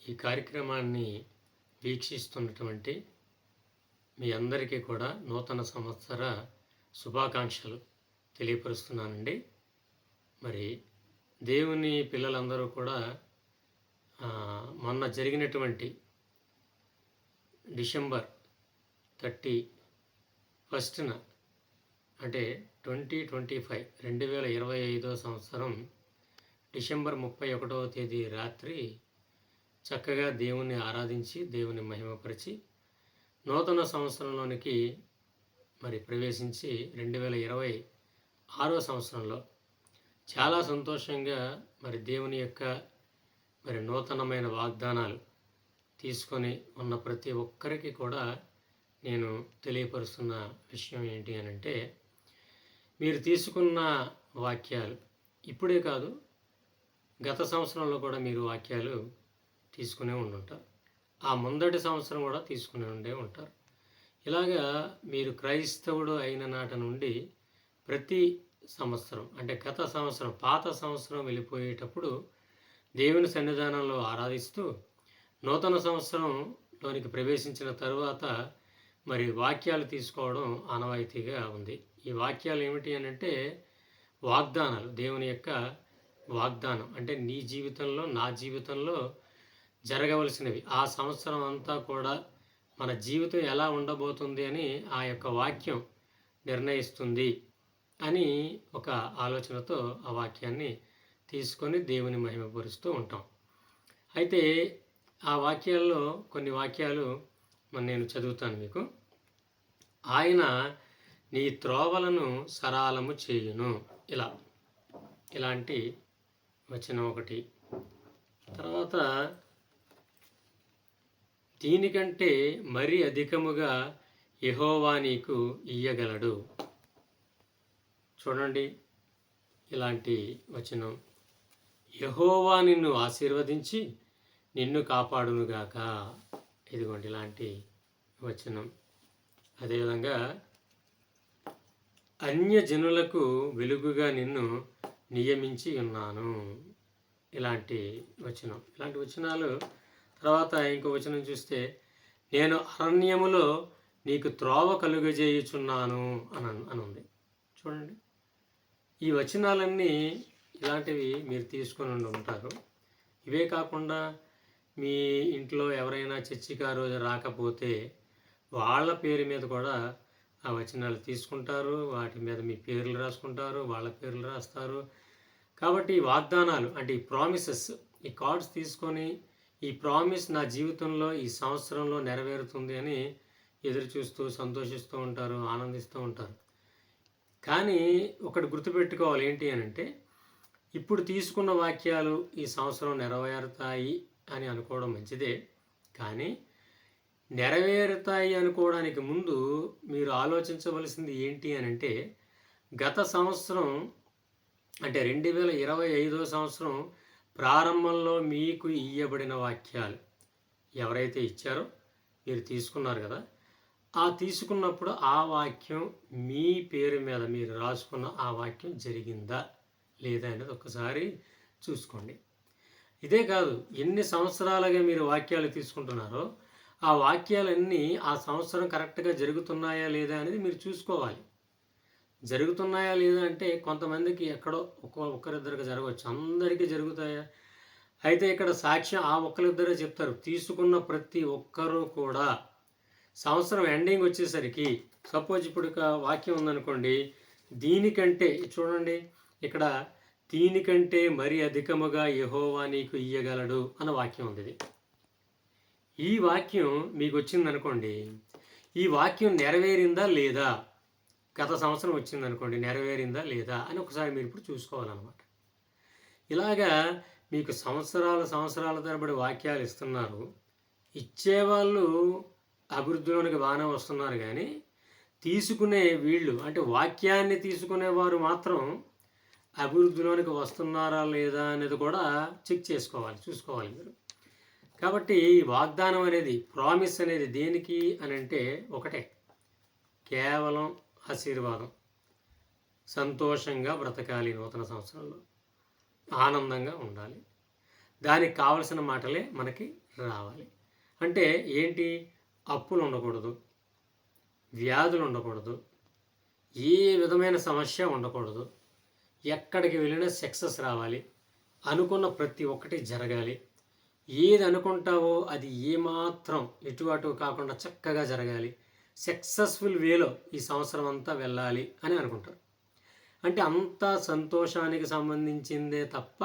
ఈ కార్యక్రమాన్ని వీక్షిస్తున్నటువంటి మీ అందరికీ కూడా నూతన సంవత్సర శుభాకాంక్షలు తెలియపరుస్తున్నానండి. మరి దేవుని పిల్లలందరూ కూడా మొన్న జరిగినటువంటి డిసెంబర్ 31న అంటే 2025 సంవత్సరం డిసెంబర్ 31వ తేదీ రాత్రి చక్కగా దేవుణ్ణి ఆరాధించి దేవుని మహిమపరిచి నూతన సంవత్సరంలోనికి మరి ప్రవేశించి 2026వ సంవత్సరంలో చాలా సంతోషంగా మరి దేవుని యొక్క మరి నూతనమైన వాగ్దానాలు తీసుకొని ఉన్న ప్రతి ఒక్కరికి కూడా నేను తెలియపరుస్తున్న విషయం ఏంటి అని అంటే, మీరు తీసుకున్న వాక్యాలు ఇప్పుడే కాదు, గత సంవత్సరంలో కూడా మీరు వాక్యాలు తీసుకునే ఉండుంటారు. ఆ ముందటి సంవత్సరం కూడా తీసుకుని ఉండే ఉంటారు. ఇలాగా మీరు క్రైస్తవుడు అయిన నాటి నుండి ప్రతి సంవత్సరం అంటే గత సంవత్సరం పాత సంవత్సరం వెళ్ళిపోయేటప్పుడు దేవుని సన్నిధానంలో ఆరాధిస్తూ నూతన సంవత్సరంలోనికి ప్రవేశించిన తరువాత మరి వాక్యాలు తీసుకోవడం ఆనవాయితీగా ఉంది. ఈ వాక్యాలు ఏమిటి అని అంటే వాగ్దానాలు, దేవుని యొక్క వాగ్దానం అంటే నీ జీవితంలో నా జీవితంలో జరగవలసినవి, ఆ సంవత్సరం అంతా కూడా మన జీవితం ఎలా ఉండబోతుంది అని ఆ యొక్క వాక్యం నిర్ణయిస్తుంది అని ఒక ఆలోచనతో ఆ వాక్యాన్ని తీసుకొని దేవుని మహిమపరుస్తూ ఉంటాం. అయితే ఆ వాక్యాల్లో కొన్ని వాక్యాలు నేను చదువుతాను మీకు. ఆయన నీ త్రోవలను సరళము చేయును, ఇలాంటి వచనం ఒకటి. తర్వాత దీనికంటే మరి అధికముగా యెహోవా నీకు ఇయ్యగలడు. చూడండి, ఇలాంటి వచనం. యెహోవా నిన్ను ఆశీర్వదించి నిన్ను కాపాడునుగాక. ఇదిగోండి ఇలాంటి వచనం. అదేవిధంగా అన్యజనులకు వెలుగుగా నిన్ను నియమించి ఉన్నాను. ఇలాంటి వచనం. ఇలాంటి వచనాలు. తర్వాత ఇంకో వచనం చూస్తే, నేను అరణ్యములో నీకు త్రోవ కలుగజేయుచున్నాను అని ఉంది. చూడండి, ఈ వచనాలన్నీ ఇలాంటివి మీరు తీసుకొని ఉంటారు. ఇవే కాకుండా మీ ఇంట్లో ఎవరైనా చర్చికి ఆ రోజు రాకపోతే వాళ్ళ పేరు మీద కూడా ఆ వచనాలు తీసుకుంటారు, వాటి మీద మీ పేర్లు రాసుకుంటారు, వాళ్ళ పేర్లు రాస్తారు. కాబట్టి ఈ వాగ్దానాలు అంటే ఈ ప్రామిసెస్, ఈ కార్డ్స్ తీసుకొని ఈ ప్రామిస్ నా జీవితంలో ఈ సంవత్సరంలో నెరవేరుతుంది అని ఎదురు చూస్తూ సంతోషిస్తూ ఉంటారు, ఆనందిస్తూ ఉంటారు. కానీ ఒకటి గుర్తుపెట్టుకోవాలి, ఏంటి అని అంటే, ఇప్పుడు తీసుకున్న వాక్యాలు ఈ సంవత్సరం నెరవేరుతాయి అని అనుకోవడం మంచిదే. కానీ నెరవేరుతాయి అనుకోవడానికి ముందు మీరు ఆలోచించవలసింది ఏంటి అని అంటే, గత సంవత్సరం అంటే 2025 సంవత్సరం ప్రారంభంలో మీకు ఇయ్యబడిన వాక్యాలు ఎవరైతే ఇచ్చారో మీరు తీసుకున్నారు కదా, ఆ తీసుకున్నప్పుడు ఆ వాక్యం మీ పేరు మీద మీరు రాసుకున్న ఆ వాక్యం జరిగిందా లేదా అనేది ఒక్కసారి చూసుకోండి. ఇదే కాదు, ఎన్ని సంవత్సరాలుగా మీరు వాక్యాలు తీసుకుంటున్నారో ఆ వాక్యాలన్నీ ఆ సంవత్సరం కరెక్ట్గా జరుగుతున్నాయా లేదా అనేది మీరు చూసుకోవాలి. జరుగుతున్నాయా లేదా అంటే కొంతమందికి ఎక్కడో ఒక్కరిద్దరికి జరగవచ్చు, అందరికీ జరుగుతాయా? అయితే ఇక్కడ సాక్ష్యం ఆ ఒక్కరిద్దరే చెప్తారు. తీసుకున్న ప్రతి ఒక్కరూ కూడా సంవత్సరం ఎండింగ్ వచ్చేసరికి, సపోజ్ ఇప్పుడు ఒక వాక్యం ఉందనుకోండి, దీనికంటే చూడండి ఇక్కడ, దీనికంటే మరి అధికముగా యెహోవా నీకు ఇయ్యగలడు అన్న వాక్యం ఉంది. ఈ వాక్యం మీకు వచ్చిందనుకోండి, ఈ వాక్యం నెరవేరిందా లేదా, గత సంవత్సరం వచ్చిందనుకోండి, నెరవేరిందా లేదా అని ఒకసారి మీరు ఇప్పుడు చూసుకోవాలన్నమాట. ఇలాగా మీకు సంవత్సరాల తరబడి వాక్యాలు ఇస్తున్నారు. ఇచ్చేవాళ్ళు అభివృద్ధిలోనికి బాగానే వస్తున్నారు, కానీ తీసుకునే వీళ్ళు అంటే వాక్యాన్ని తీసుకునేవారు మాత్రం అభివృద్ధిలోనికి వస్తున్నారా లేదా అనేది కూడా చెక్ చేసుకోవాలి, చూసుకోవాలి మీరు. కాబట్టి వాగ్దానం అనేది, ప్రామిస్ అనేది దేనికి అని అంటే ఒకటే, కేవలం ఆశీర్వాదం. సంతోషంగా బ్రతకాలి, నూతన సంవత్సరంలో ఆనందంగా ఉండాలి. దానికి కావలసిన మాటలే మనకి రావాలి. అంటే ఏంటి? అప్పులు ఉండకూడదు, వ్యాధులు ఉండకూడదు, ఏ విధమైన సమస్య ఉండకూడదు, ఎక్కడికి వెళ్ళినా సక్సెస్ రావాలి, అనుకున్న ప్రతి ఒక్కటి జరగాలి, ఏది అనుకుంటావో అది ఏమాత్రం ఇటు అటు కాకుండా చక్కగా జరగాలి, సక్సెస్ఫుల్ వేలో ఈ సంవత్సరం అంతా వెళ్ళాలి అని అనుకుంటారు. అంటే అంతా సంతోషానికి సంబంధించిందే తప్ప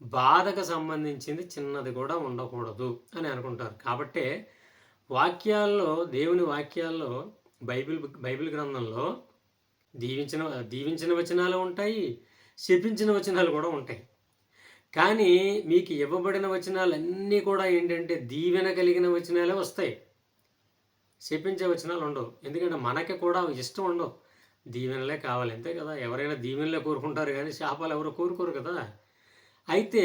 బాధకు సంబంధించింది చిన్నది కూడా ఉండకూడదు అని అనుకుంటారు. కాబట్టే వాక్యాల్లో, దేవుని వాక్యాల్లో, బైబిల్ గ్రంథంలో దీవించిన వచనాలు ఉంటాయి, శపించిన వచనాలు కూడా ఉంటాయి. కానీ మీకు ఇవ్వబడిన వచనాలన్నీ కూడా ఏంటంటే దీవెన కలిగిన వచనాలే వస్తాయి, శపించే వచనాలు ఉండవు. ఎందుకంటే మనకి కూడా ఇష్టం ఉండవు, దీవెనలే కావాలి అంతే కదా. ఎవరైనా దీవెనలే కోరుకుంటారు కానీ శాపాలు ఎవరు కోరుకోరు కదా. అయితే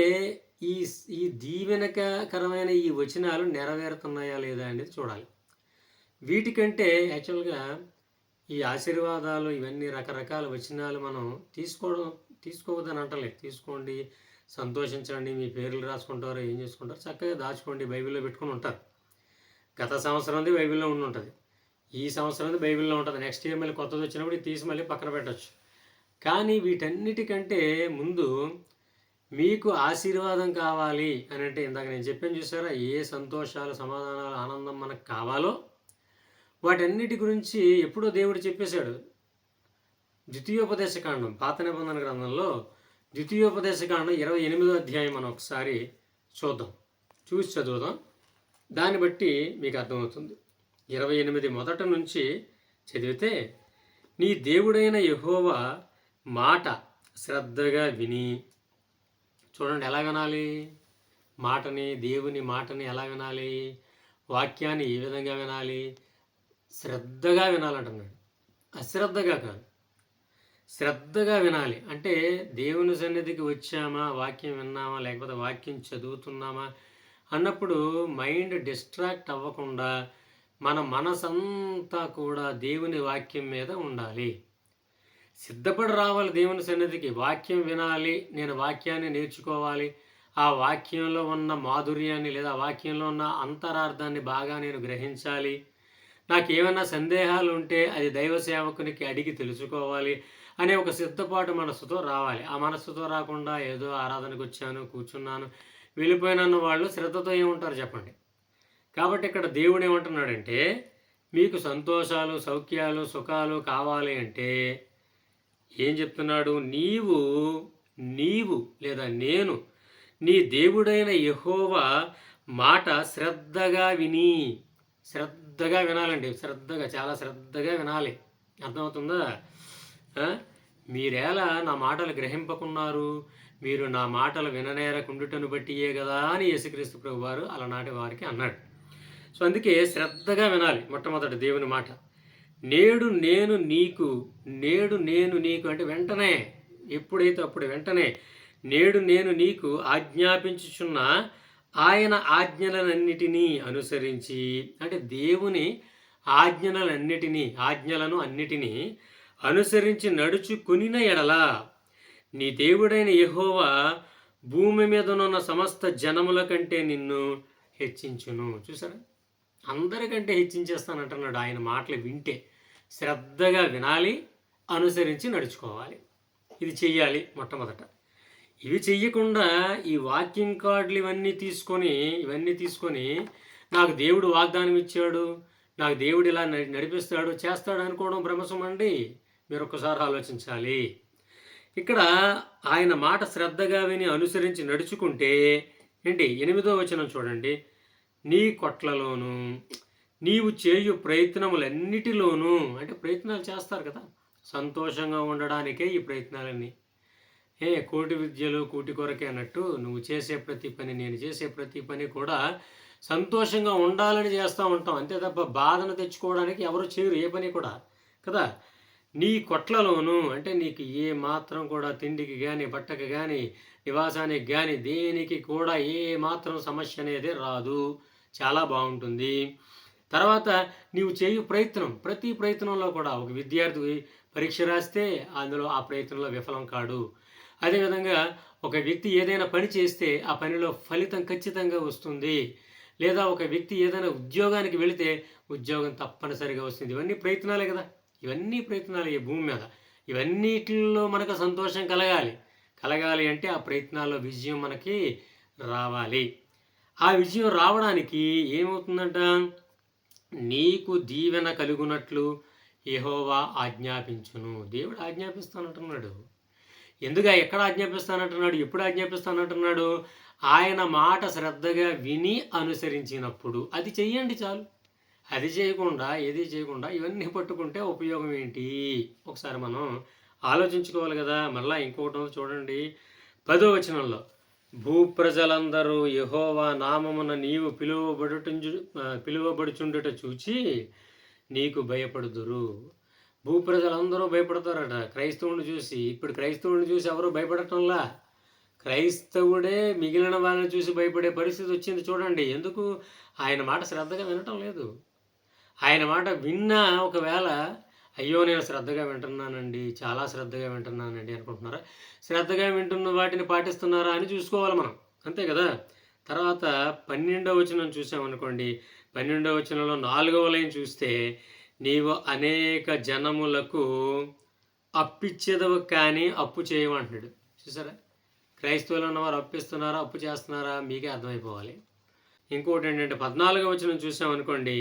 ఈ ఈ దీవెనకరమైన ఈ వచనాలు నెరవేరుతున్నాయా లేదా అనేది చూడాలి. వీటికంటే యాక్చువల్గా ఈ ఆశీర్వాదాలు ఇవన్నీ రకరకాల వచనాలు మనం తీసుకోవద్దని అంటలేదు. తీసుకోండి, సంతోషించండి, మీ పేర్లు రాసుకుంటారో ఏం చేసుకుంటారు, చక్కగా దాచుకోండి, బైబిల్లో పెట్టుకుని ఉంటారు. గత సంవత్సరంది బైబిల్లో ఉండి ఉంటుంది, ఈ సంవత్సరంది బైబిల్లో ఉంటుంది, నెక్స్ట్ ఇయర్ మళ్ళీ కొత్తది వచ్చినప్పుడు తీసి మళ్ళీ పక్కన పెట్టచ్చు. కానీ వీటన్నిటికంటే ముందు మీకు ఆశీర్వాదం కావాలి అని అంటే ఇందాక నేను చెప్పాను చూసారా, ఏ సంతోషాలు, సమాధానాలు, ఆనందం మనకు కావాలో వాటన్నిటి గురించి ఎప్పుడో దేవుడు చెప్పేశాడు. ద్వితీయోపదేశకాండం, పాత నిబంధన గ్రంథంలో ద్వితీయోపదేశకాండం 28వ అధ్యాయం మనం ఒకసారి చూసి చదువుదాం. దాన్ని బట్టి మీకు అర్థమవుతుంది. 28 మొదట నుంచి చదివితే, నీ దేవుడైన యెహోవా మాట శ్రద్ధగా విని, చూడండి ఎలా వినాలి మాటని, దేవుని మాటని ఎలా వినాలి, వాక్యాన్ని ఏ విధంగా వినాలి, శ్రద్ధగా వినాలంటున్నాడు, అశ్రద్ధగా కాదు, శ్రద్ధగా వినాలి. అంటే దేవుని సన్నిధికి వచ్చామా, వాక్యం విన్నామా, లేకపోతే వాక్యం చదువుతున్నామా అన్నప్పుడు మైండ్ డిస్ట్రాక్ట్ అవ్వకుండా మన మనసంతా కూడా దేవుని వాక్యం మీద ఉండాలి. సిద్ధపడి రావాలి దేవుని సన్నిధికి, వాక్యం వినాలి, నేను వాక్యాన్ని నేర్చుకోవాలి, ఆ వాక్యంలో ఉన్న మాధుర్యాన్ని లేదా వాక్యంలో ఉన్న అంతరార్థాన్ని బాగా నేను గ్రహించాలి, నాకేమైనా సందేహాలు ఉంటే అది దైవ సేవకునికి అడిగి తెలుసుకోవాలి అనే ఒక సిద్ధపాటు మనస్సుతో రావాలి. ఆ మనస్సుతో రాకుండా ఏదో ఆరాధనకు వచ్చాను, కూర్చున్నాను, వెళ్ళిపోయినన్న వాళ్ళు శ్రద్ధతో ఏముంటారు చెప్పండి. కాబట్టి ఇక్కడ దేవుడు ఏమంటున్నాడంటే, మీకు సంతోషాలు, సౌఖ్యాలు, సుఖాలు కావాలి అంటే ఏం చెప్తున్నాడు, నీవు లేదా నేను నీ దేవుడైన యెహోవా మాట శ్రద్ధగా వినాలండి. చాలా శ్రద్ధగా వినాలి. అర్థమవుతుందా? మీరేలా నా మాటలు గ్రహింపకున్నారు, మీరు నా మాటలు విననేరకుండుటను బట్టియే కదా అని యేసుక్రీస్తు ప్రభు వారు అలనాటి వారికి అన్నాడు. సో అందుకే శ్రద్ధగా వినాలి. మొట్టమొదటి దేవుని మాట, నేడు నేను నీకు అంటే వెంటనే, ఎప్పుడైతే అప్పుడు వెంటనే, నేడు నేను నీకు ఆజ్ఞాపించుచున్న ఆయన ఆజ్ఞలనన్నిటినీ అనుసరించి, అంటే దేవుని ఆజ్ఞలను అన్నిటినీ అనుసరించి నడుచుకునిన ఎడల నీ దేవుడైన యెహోవా భూమి మీదనున్న సమస్త జనముల కంటే నిన్ను హెచ్చించును. చూసారా, అందరికంటే హెచ్చించేస్తానంటున్నాడు. ఆయన మాటలు వింటే శ్రద్ధగా వినాలి, అనుసరించి నడుచుకోవాలి. ఇది చెయ్యాలి మొట్టమొదట. ఇవి చెయ్యకుండా ఈ వాకింగ్ కార్డులు ఇవన్నీ తీసుకొని నాకు దేవుడు వాగ్దానం ఇచ్చాడు, నాకు దేవుడు ఇలా నడిపిస్తాడు, చేస్తాడు అనుకోవడం భ్రమసం అండి. మీరు ఒక్కసారి ఆలోచించాలి. ఇక్కడ ఆయన మాట శ్రద్ధగా విని అనుసరించి నడుచుకుంటే ఏంటి, 8వ వచనం చూడండి, నీ కొట్లలోను నీవు చేయు ప్రయత్నములన్నిటిలోనూ, అంటే ప్రయత్నాలు చేస్తారు కదా, సంతోషంగా ఉండడానికే ఈ ప్రయత్నాలన్నీ. కోటి విద్యలు కూటి కొరకే అన్నట్టు నువ్వు చేసే ప్రతి పని, నేను చేసే ప్రతి పని కూడా సంతోషంగా ఉండాలని చేస్తూ ఉంటాం, అంతే తప్ప బాధను తెచ్చుకోవడానికి ఎవరు చేయరు ఏ పని కూడా కదా. నీ కొట్లలోను అంటే నీకు ఏ మాత్రం కూడా తిండికి కానీ, బట్టకి కానీ, నివాసానికి కానీ, దేనికి కూడా ఏ మాత్రం సమస్య అనేది రాదు, చాలా బాగుంటుంది. తర్వాత నీవు చేయు ప్రయత్నం, ప్రతి ప్రయత్నంలో కూడా, ఒక విద్యార్థి పరీక్ష రాస్తే అందులో ఆ ప్రయత్నంలో విఫలం కాడు. అదేవిధంగా ఒక వ్యక్తి ఏదైనా పని చేస్తే ఆ పనిలో ఫలితం ఖచ్చితంగా వస్తుంది. లేదా ఒక వ్యక్తి ఏదైనా ఉద్యోగానికి వెళితే ఉద్యోగం తప్పనిసరిగా వస్తుంది. ఇవన్నీ ప్రయత్నాలే కదా! ఇవన్నీ ప్రయత్నాలే ఈ భూమి మీద. ఇవన్నిటిల్లో మనకు సంతోషం కలగాలి. కలగాలి అంటే ఆ ప్రయత్నాల్లో విజయం మనకి రావాలి. ఆ విజయం రావడానికి ఏమవుతుందంట? నీకు దీవెన కలుగునట్లు యెహోవా ఆజ్ఞాపించును. దేవుడు ఆజ్ఞాపిస్తానంటున్నాడు. ఎక్కడ ఆజ్ఞాపిస్తానంటున్నాడు? ఎప్పుడు ఆజ్ఞాపిస్తానంటున్నాడు? ఆయన మాట శ్రద్ధగా విని అనుసరించినప్పుడు. అది చెయ్యండి చాలు. అది చేయకుండా, ఏది చేయకుండా ఇవన్నీ పట్టుకుంటే ఉపయోగం ఏంటి? ఒకసారి మనం ఆలోచించుకోవాలి కదా! మళ్ళా ఇంకొకటి ఉంది చూడండి. 10వ వచనంలో భూప్రజలందరూ యెహోవా నామమున నీవు పిలువబడుచుండుట చూచి నీకు భయపడుదురు. భూప్రజలందరూ భయపడతారట క్రైస్తవుని చూసి. ఇప్పుడు క్రైస్తవుని చూసి ఎవరు భయపడటంలా. క్రైస్తవుడే మిగిలిన వాళ్ళని చూసి భయపడే పరిస్థితి వచ్చింది చూడండి. ఎందుకు? ఆయన మాట శ్రద్ధగా వినటం లేదు. ఆయన మాట విన్నా ఒకవేళ అయ్యో నేను శ్రద్ధగా వింటున్నానండి, చాలా శ్రద్ధగా వింటున్నానండి అనుకుంటున్నారా? శ్రద్ధగా వింటున్న వాటిని పాటిస్తున్నారా అని చూసుకోవాలి మనం. అంతే కదా! తర్వాత 12వ వచనం చూసామనుకోండి. 12వ వచనంలో 4వ లైన్ చూస్తే నీవు అనేక జనములకు అప్పిచ్చేదవు కానీ అప్పు చేయమంటున్నాడు. చూసారా? క్రైస్తవులు ఉన్నవారు అప్పిస్తున్నారా, అప్పు చేస్తున్నారా మీకే అర్థమైపోవాలి. ఇంకోటి ఏంటంటే 14వ వచనం చూసామనుకోండి.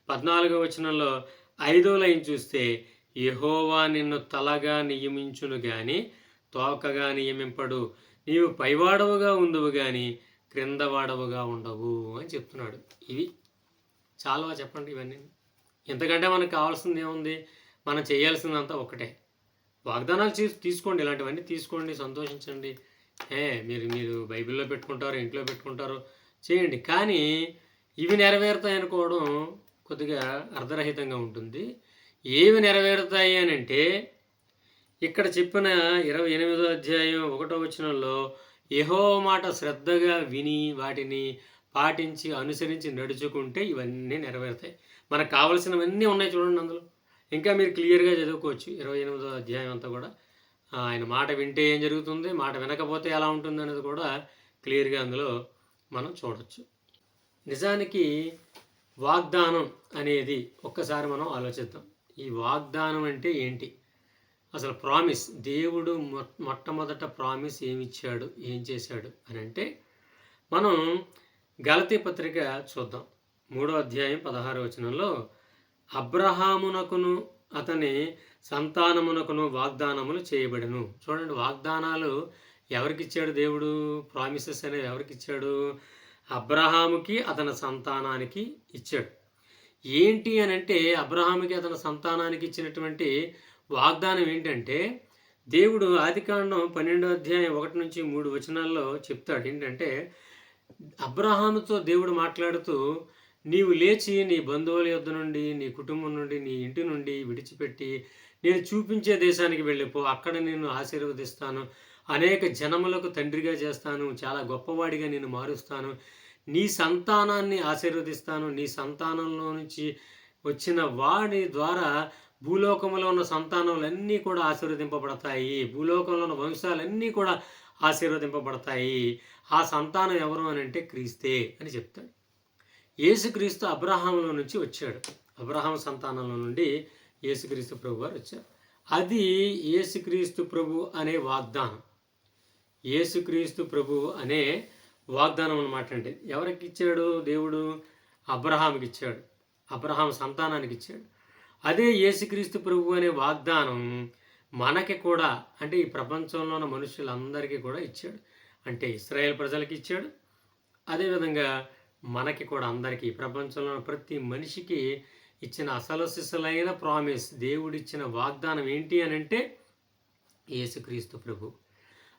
14వ వచనంలో 5వ లైన్ చూస్తే యెహోవా నిన్ను తలగా నియమించును గాని తోకగా నియమింపడు. నీవు పైవాడవుగా ఉండువు గాని క్రిందవాడవుగా ఉండవు అని చెప్తున్నాడు. ఇవి చాలవా చెప్పండి ఇవన్నీ? ఇంతకంటే మనకు కావాల్సింది ఏముంది? మనం చేయాల్సిందంతా ఒకటే. వాగ్దానాలు తీసుకోండి, ఇలాంటివన్నీ తీసుకోండి, సంతోషించండి. మీరు బైబిల్లో పెట్టుకుంటారు, ఇంట్లో పెట్టుకుంటారు, చేయండి. కానీ ఇవి నెరవేరుతాయి అనుకోవడం కొద్దిగా అర్ధరహితంగా ఉంటుంది. ఏవి నెరవేరుతాయి అని అంటే ఇక్కడ చెప్పిన 28వ అధ్యాయం 1వ వచనంలో యెహోవా మాట శ్రద్ధగా విని వాటిని పాటించి అనుసరించి నడుచుకుంటే ఇవన్నీ నెరవేరుతాయి. మనకు కావలసినవన్నీ ఉన్నాయి చూడండి అందులో. ఇంకా మీరు క్లియర్గా చదువుకోవచ్చు 28వ అధ్యాయం అంతా కూడా. ఆయన మాట వింటే ఏం జరుగుతుంది, మాట వినకపోతే ఎలా ఉంటుంది అనేది కూడా క్లియర్గా అందులో మనం చూడవచ్చు. నిజానికి వాగ్దానం అనేది ఒక్కసారి మనం ఆలోచిద్దాం. ఈ వాగ్దానం అంటే ఏంటి? అసలు ప్రామిస్, దేవుడు మొట్టమొదట ప్రామిస్ ఏమిచ్చాడు, ఏం చేశాడు అని అంటే మనం గలతీ పత్రిక చూద్దాం. 3వ అధ్యాయం 16వ వచనంలో అబ్రహామునకును అతని సంతానమునకును వాగ్దానములు చేయబడెను. చూడండి, వాగ్దానాలు ఎవరికి ఇచ్చాడు దేవుడు? ప్రామిసెస్ అనేవి ఎవరికి ఇచ్చాడు? అబ్రహాముకి అతని సంతానానికి ఇచ్చాడు. ఏంటి అని అంటే అబ్రహాముకి అతని సంతానానికి ఇచ్చినటువంటి వాగ్దానం ఏంటంటే దేవుడు ఆదికాండం 12వ అధ్యాయం 1 నుంచి 3 వచనాల్లో చెప్తాడు. ఏంటంటే అబ్రహాముతో దేవుడు మాట్లాడుతూ నీవు లేచి నీ బంధువుల యొద్ద నుండి, నీ కుటుంబం నుండి, నీ ఇంటి నుండి విడిచిపెట్టి నేను చూపించే దేశానికి వెళ్ళిపో, అక్కడ నిన్ను ఆశీర్వదిస్తాను, అనేక జనములకు తండ్రిగా చేస్తాను, చాలా గొప్పవాడిగా నేను మారుస్తాను, నీ సంతానాన్ని ఆశీర్వదిస్తాను, నీ సంతానంలో నుంచి వచ్చిన వాడి ద్వారా భూలోకంలో ఉన్న సంతానములన్నీ కూడా ఆశీర్వదింపబడతాయి, భూలోకంలో ఉన్న వంశాలన్నీ కూడా ఆశీర్వదింపబడతాయి. ఆ సంతానం ఎవరు అని అంటే క్రీస్తే అని చెప్తాడు. యేసుక్రీస్తు అబ్రహాములో నుంచి వచ్చాడు. అబ్రహాం సంతానంలో నుండి యేసుక్రీస్తు ప్రభు వారు వచ్చారు. అది యేసుక్రీస్తు ప్రభు అనే వాగ్దానం. యేసుక్రీస్తు ప్రభు అనే వాగ్దానం అన్నమాట. అంటే ఎవరికి ఇచ్చాడు దేవుడు? అబ్రహాంకి ఇచ్చాడు, అబ్రహాం సంతానానికి ఇచ్చాడు. అదే యేసుక్రీస్తు ప్రభు అనే వాగ్దానం మనకి కూడా, అంటే ఈ ప్రపంచంలో ఉన్న మనుషులందరికీ కూడా ఇచ్చాడు. అంటే ఇశ్రాయేల్ ప్రజలకి ఇచ్చాడు, అదేవిధంగా మనకి కూడా అందరికీ, ప్రపంచంలో ప్రతి మనిషికి ఇచ్చిన అసలు సిసలైన ప్రామిస్, దేవుడిచ్చిన వాగ్దానం ఏంటి అని అంటే యేసుక్రీస్తు ప్రభు.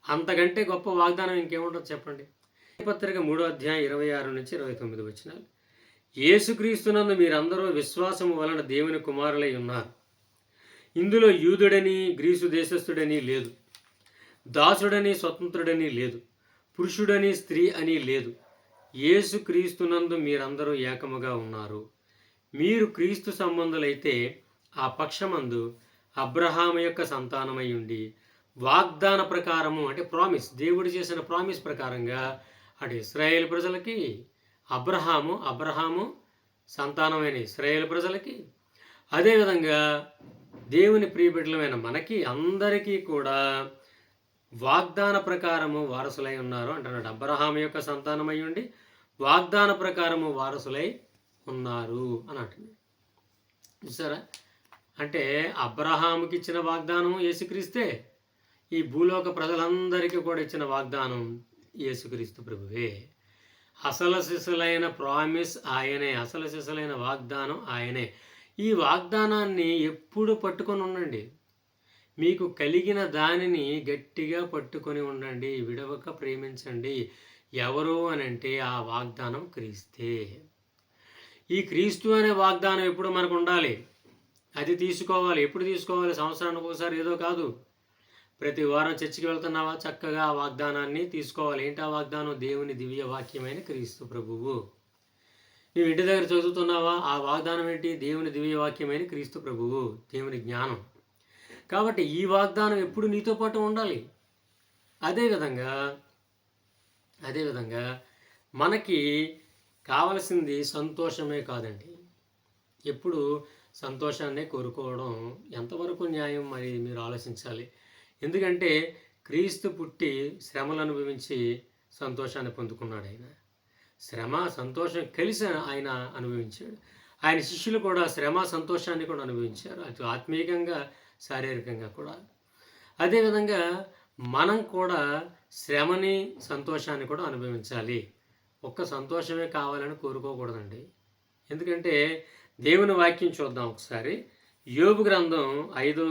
అంతకంటే గొప్ప వాగ్దానం ఇంకేముంటుంది చెప్పండి? పత్రిక 3వ అధ్యాయం 26 నుంచి 29 వచనాలు. యేసుక్రీస్తునందు మీరందరూ విశ్వాసము వలన దేవుని కుమారులై ఉన్నారు. ఇందులో యూదుడని గ్రీసు దేశస్థుడని లేదు, దాసుడని స్వతంత్రుడని లేదు, పురుషుడని స్త్రీ అని లేదు. యేసుక్రీస్తునందు మీరందరూ ఏకముగా ఉన్నారు. మీరు క్రీస్తు సంబంధులైతే ఆ పక్షమందు అబ్రహాము యొక్క సంతానమై ఉండి వాగ్దాన ప్రకారము అంటే ప్రామిస్, దేవుడు చేసిన ప్రామిస్ ప్రకారంగా అటు ఇశ్రాయేలు ప్రజలకి, అబ్రహాము సంతానమైన ఇశ్రాయేలు ప్రజలకి, అదేవిధంగా దేవుని ప్రియబిడ్డలమైన మనకి అందరికీ కూడా వాగ్దాన ప్రకారము వారసులై ఉన్నారు అంటున్నాడు. అబ్రహాము యొక్క సంతానమై ఉండి వాగ్దాన ప్రకారము వారసులై ఉన్నారు అని అంటున్నాడు. చూసారా? అంటే అబ్రహాముకి ఇచ్చిన వాగ్దానం యేసుక్రీస్తే, ఈ భూలోక ప్రజలందరికీ కూడా ఇచ్చిన వాగ్దానం యేసుక్రీస్తు ప్రభువే. అసలు సిసలైన ప్రామిస్ ఆయనే, అసలు సిసలైన వాగ్దానం ఆయనే. ఈ వాగ్దానాన్ని ఎప్పుడు పట్టుకొని ఉండండి. మీకు కలిగిన దానిని గట్టిగా పట్టుకొని ఉండండి, విడవక ప్రేమించండి. ఎవరు అని అంటే ఆ వాగ్దానం క్రీస్తే. ఈ క్రీస్తు అనే వాగ్దానం ఎప్పుడు మనకు ఉండాలి, అది తీసుకోవాలి. ఎప్పుడు తీసుకోవాలి? సంవత్సరానికి ఒకసారి ఏదో కాదు. ప్రతి వారం చర్చికి వెళ్తున్నావా, చక్కగా ఆ వాగ్దానాన్ని తీసుకోవాలి. ఏంటి ఆ వాగ్దానం? దేవుని దివ్య వాక్యమైన క్రీస్తు ప్రభువు. నువ్వు ఇంటి దగ్గర చదువుతున్నావా, ఆ వాగ్దానం ఏంటి? దేవుని దివ్య వాక్యమైన క్రీస్తు ప్రభువు, దేవుని జ్ఞానం. కాబట్టి ఈ వాగ్దానం ఎప్పుడు నీతో పాటు ఉండాలి. అదేవిధంగా మనకి కావలసింది సంతోషమే కాదండి. ఎప్పుడు సంతోషాన్నే కోరుకోవడం ఎంతవరకు న్యాయం మరి మీరు ఆలోచించాలి. ఎందుకంటే క్రీస్తు పుట్టి శ్రమలు అనుభవించి సంతోషాన్ని పొందుకున్నాడు. ఆయన శ్రమ సంతోషం కలిసి ఆయన అనుభవించాడు. ఆయన శిష్యులు కూడా శ్రమ సంతోషాన్ని కూడా అనుభవించారు, అటు ఆత్మీయంగా శారీరకంగా కూడా. అదేవిధంగా మనం కూడా శ్రమని సంతోషాన్ని కూడా అనుభవించాలి. ఒక్క సంతోషమే కావాలని కోరుకోకూడదండి. ఎందుకంటే దేవుని వాక్యం చూద్దాం ఒకసారి. యోబు గ్రంథం 5వ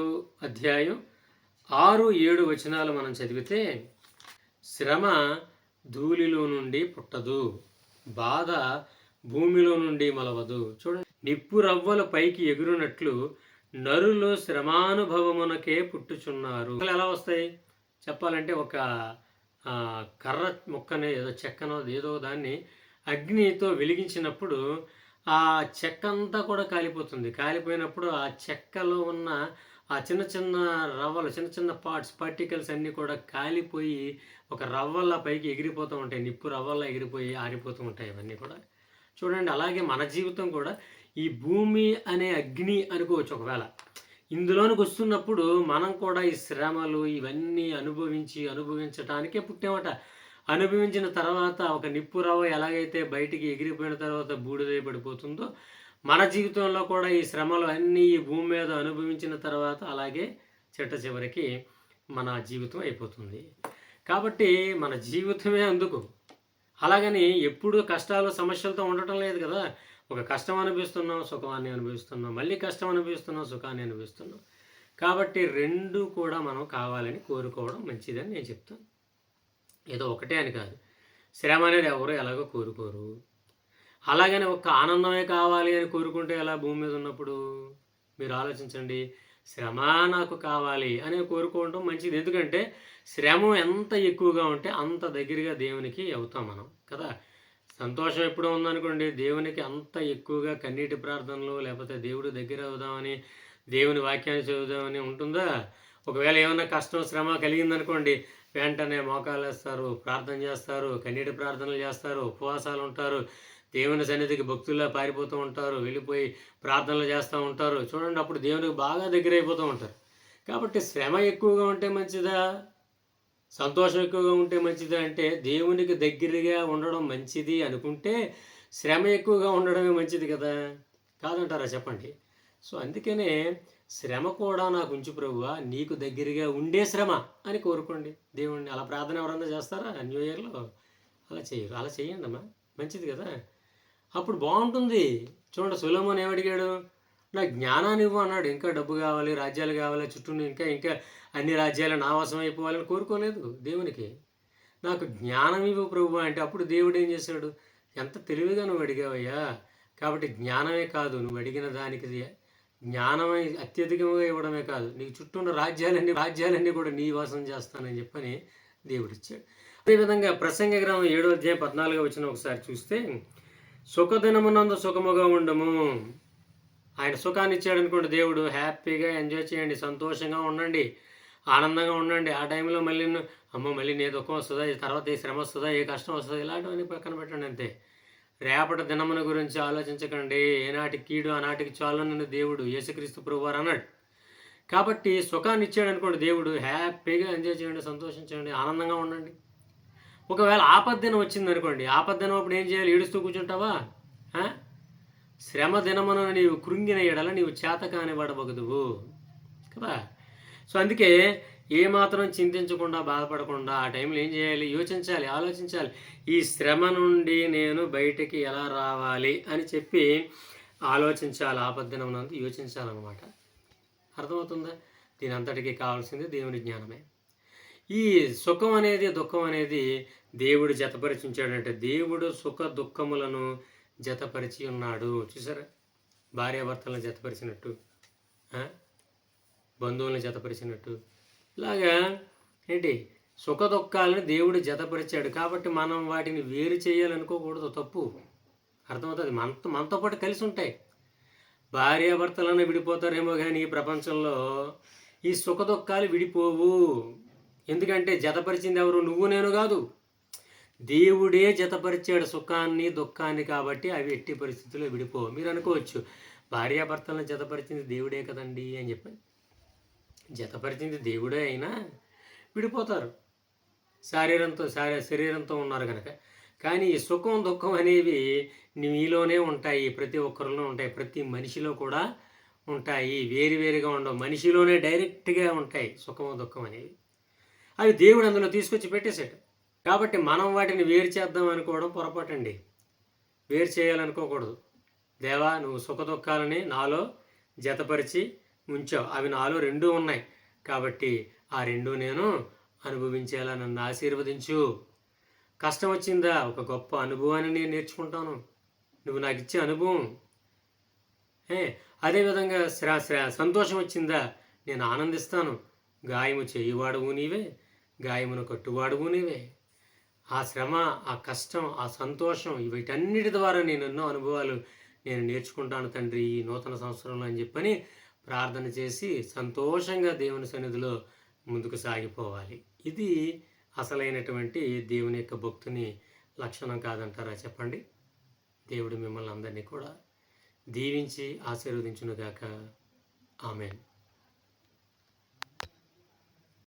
అధ్యాయం 6-7 వచనాలు మనం చదివితే, శ్రమ ధూళిలో నుండి పుట్టదు, బాధ భూమిలో నుండి మొలవదు. చూడండి, నిప్పు రవ్వలు పైకి ఎగురునట్లు నరులు శ్రమానుభవమునకే పుట్టుచున్నారు. ఎలా వస్తాయి చెప్పాలంటే, ఒక కర్ర మొక్కనే ఏదో చెక్కనో ఏదో దాన్ని అగ్నితో వెలిగించినప్పుడు ఆ చెక్క అంతా కూడా కాలిపోతుంది. కాలిపోయినప్పుడు ఆ చెక్కలో ఉన్న ఆ చిన్న చిన్న రవ్వలు, చిన్న చిన్న పార్టికల్స్ అన్నీ కూడా కాలిపోయి ఒక రవ్వల్లా పైకి ఎగిరిపోతూ ఉంటాయి. నిప్పు రవ్వల్లా ఎగిరిపోయి ఆరిపోతూ ఉంటాయి ఇవన్నీ కూడా. చూడండి, అలాగే మన జీవితం కూడా ఈ భూమి అనే అగ్ని అనుకోవచ్చు. ఒకవేళ ఇందులోనికి వస్తున్నప్పుడు మనం కూడా ఈ శ్రమలు ఇవన్నీ అనుభవించటానికే పుట్టామట. అనుభవించిన తర్వాత ఒక నిప్పు రవ్వ ఎలాగైతే బయటికి ఎగిరిపోయిన తర్వాత బూడిదై పడిపోతుందో, మన జీవితంలో కూడా ఈ శ్రమలు అన్నీ ఈ భూమి మీద అనుభవించిన తర్వాత అలాగే చిట్ట చివరికి మన జీవితం అయిపోతుంది. కాబట్టి మన జీవితమే అందుకు. అలాగని ఎప్పుడు కష్టాలు సమస్యలతో ఉండటం లేదు కదా. ఒక కష్టం అనుభవిస్తున్నాం, సుఖాన్ని అనుభవిస్తున్నాం, మళ్ళీ కష్టం అనుభవిస్తున్నాం, సుఖాన్ని అనుభవిస్తున్నాం. కాబట్టి రెండు కూడా మనం కావాలని కోరుకోవడం మంచిదని నేను చెప్తాను. ఏదో ఒకటే అని కాదు. శ్రమ అనేది ఎవరు ఎలాగో కోరుకోరు. అలాగని ఒక్క ఆనందమే కావాలి అని కోరుకుంటే ఎలా భూమి మీద ఉన్నప్పుడు? మీరు ఆలోచించండి. శ్రమ నాకు కావాలి అని కోరుకోవడం మంచిది. ఎందుకంటే శ్రమ ఎంత ఎక్కువగా ఉంటే అంత దగ్గరగా దేవునికి అవుతాం మనం కదా. సంతోషం ఎప్పుడో ఉందనుకోండి, దేవునికి అంత ఎక్కువగా కన్నీటి ప్రార్థనలు, లేకపోతే దేవుడు దగ్గర అవుదామని, దేవుని వాక్యాన్ని చదువుదామని ఉంటుందా? ఒకవేళ ఏమైనా కష్టం శ్రమ కలిగిందనుకోండి, వెంటనే మోకాలు వేస్తారు, ప్రార్థన చేస్తారు, కన్నీటి ప్రార్థనలు చేస్తారు, ఉపవాసాలు ఉంటారు, దేవుని సన్నిధికి భక్తుల్లా పారిపోతూ ఉంటారు, వెళ్ళిపోయి ప్రార్థనలు చేస్తూ ఉంటారు. చూడండి, అప్పుడు దేవునికి బాగా దగ్గర అయిపోతూ ఉంటారు. కాబట్టి శ్రమ ఎక్కువగా ఉంటే మంచిదా, సంతోషం ఎక్కువగా ఉంటే మంచిదా అంటే, దేవునికి దగ్గరగా ఉండడం మంచిది అనుకుంటే శ్రమ ఎక్కువగా ఉండడమే మంచిది కదా. కాదంటారా చెప్పండి? సో అందుకనే శ్రమ కూడా నాకు ఉంచు ప్రభువా, నీకు దగ్గరగా ఉండే శ్రమ అని కోరుకోండి దేవుణ్ణి. అలా ప్రార్థన ఎవరన్నా చేస్తారా న్యూ ఇయర్లో? అలా చేయరు. అలా చేయండి అమ్మా, మంచిది కదా. అప్పుడు బాగుంటుంది. చూడండి, సొలొమోను ఏమడిగాడు? నాకు జ్ఞానాన్ని ఇవ్వు అన్నాడు. ఇంకా డబ్బు కావాలి, రాజ్యాలు కావాలి, చుట్టూ ఇంకా అన్ని రాజ్యాలు నా వశం అయిపోవాలని కోరుకోలేదు దేవునికి. నాకు జ్ఞానం ఇవ్వు ప్రభు అంటే, అప్పుడు దేవుడు ఏం చేశాడు? ఎంత తెలివిగా నువ్వు అడిగావయ్యా. కాబట్టి జ్ఞానమే కాదు, నువ్వు అడిగిన దానికి జ్ఞానమే అత్యధికంగా ఇవ్వడమే కాదు, నీకు చుట్టూ ఉన్న రాజ్యాలన్నీ కూడా నీ వశం చేస్తానని చెప్పని దేవుడు ఇచ్చాడు. అదేవిధంగా ప్రసంగి గ్రంథం 7వ అధ్యాయం 14వ వచనం ఒకసారి చూస్తే, సుఖదినమునందు సుఖముగా ఉండము. ఆయన సుఖాన్ని ఇచ్చాడు అనుకోండి దేవుడు, హ్యాపీగా ఎంజాయ్ చేయండి, సంతోషంగా ఉండండి. ఆనందంగా ఉండండి. ఆ టైంలో మళ్ళీ అమ్మో మళ్ళీ ఏ దుఃఖం వస్తుందా, తర్వాత ఏ శ్రమ వస్తుందా, ఏ కష్టం వస్తుందా, ఇలాంటివన్నీ పక్కన పెట్టండి అంతే. రేపటి దినమున గురించి ఆలోచించకండి. ఏనాటి కీడు ఆనాటికి చాలునని దేవుడు యేసుక్రీస్తు ప్రభువారు అన్నాడు. కాబట్టి సుఖాన్ని ఇచ్చాడనుకోండి దేవుడు, హ్యాపీగా ఎంజాయ్ చేయండి, సంతోషించండి, ఆనందంగా ఉండండి. ఒకవేళ ఆపద్దినం వచ్చిందనుకోండి, ఆపద్దినం అప్పుడు ఏం చేయాలి? ఏడుస్తూ కూర్చుంటావా? శ్రమ దినమున నీవు కృంగిన ఎడల నీవు చేతకాని వాడబగదువు కదా. సో అందుకే ఏమాత్రం చింతించకుండా, బాధపడకుండా ఆ టైంలో ఏం చేయాలి? యోచించాలి, ఆలోచించాలి. ఈ శ్రమ నుండి నేను బయటికి ఎలా రావాలి అని చెప్పి ఆలోచించాలి. ఆపద్దినమునందు యోచించాలన్నమాట. అర్థమవుతుందా? దీని అంతటికీ కావాల్సింది దేవుని జ్ఞానమే. ఈ సుఖం అనేది, దుఃఖం అనేది దేవుడు జతపరిచి ఉంచాడంటే, దేవుడు సుఖ దుఃఖములను జతపరిచి ఉన్నాడు. చూసారా? భార్యాభర్తలను జతపరిచినట్టు, బంధువులను జతపరిచినట్టు, ఇలాగా ఏంటి సుఖ దుఃఖాలను దేవుడు జతపరిచాడు. కాబట్టి మనం వాటిని వేరు చేయాలనుకోకూడదు, తప్పు. అర్థమవుతుంది? మనతో పాటు కలిసి ఉంటాయి. భార్యాభర్తలను విడిపోతారేమో కానీ ఈ ప్రపంచంలో ఈ సుఖ దుఃఖాలు విడిపోవు. ఎందుకంటే జతపరిచింది ఎవరు? నువ్వు నేను కాదు, దేవుడే జతపరిచాడు సుఖాన్ని దుఃఖాన్ని. కాబట్టి అవి ఎట్టి పరిస్థితుల్లో విడిపోవు. మీరు అనుకోవచ్చు, భార్యాభర్తలను జతపరిచింది దేవుడే కదండి అని చెప్పి. జతపరిచింది దేవుడే అయినా విడిపోతారు, శరీరంతో ఉన్నారు కనుక. కానీ ఈ సుఖం దుఃఖం అనేవి మీలోనే ఉంటాయి, ప్రతి ఒక్కరిలో ఉంటాయి, ప్రతి మనిషిలో కూడా ఉంటాయి. వేరువేరుగా ఉండవు, మనిషిలోనే డైరెక్ట్గా ఉంటాయి సుఖం దుఃఖం అనేవి. అవి దేవుడు అందులో తీసుకొచ్చి పెట్టేశాడు. కాబట్టి మనం వాటిని వేరు చేద్దాం అనుకోవడం పొరపాటండి. వేరు చేయాలనుకోకూడదు. దేవా, నువ్వు సుఖ దుఃఖాలని నాలో జతపరిచి ఉంచావు, అవి నాలో రెండూ ఉన్నాయి, కాబట్టి ఆ రెండూ నేను అనుభవించేలా నన్ను ఆశీర్వదించు. కష్టం వచ్చిందా, ఒక గొప్ప అనుభవాన్ని నేను నేర్చుకుంటాను, నువ్వు నాకు ఇచ్చే అనుభవం. అదేవిధంగా సంతోషం వచ్చిందా, నేను ఆనందిస్తాను. గాయము చేయువాడువు నీవే, గాయమును కట్టువాడువు నీవే. ఆ శ్రమ, ఆ కష్టం, ఆ సంతోషం, వీటన్నిటి ద్వారా నేను ఎన్నో అనుభవాలు నేను నేర్చుకుంటాను తండ్రి ఈ నూతన సంవత్సరంలో అని చెప్పని ప్రార్థన చేసి సంతోషంగా దేవుని సన్నిధిలో ముందుకు సాగిపోవాలి. ఇది అసలైనటువంటి దేవుని యొక్క భక్తుని లక్షణం కాదంటారా చెప్పండి? దేవుడు మిమ్మల్ని అందరినీ కూడా దీవించి ఆశీర్వదించునుగాక. ఆమేన్.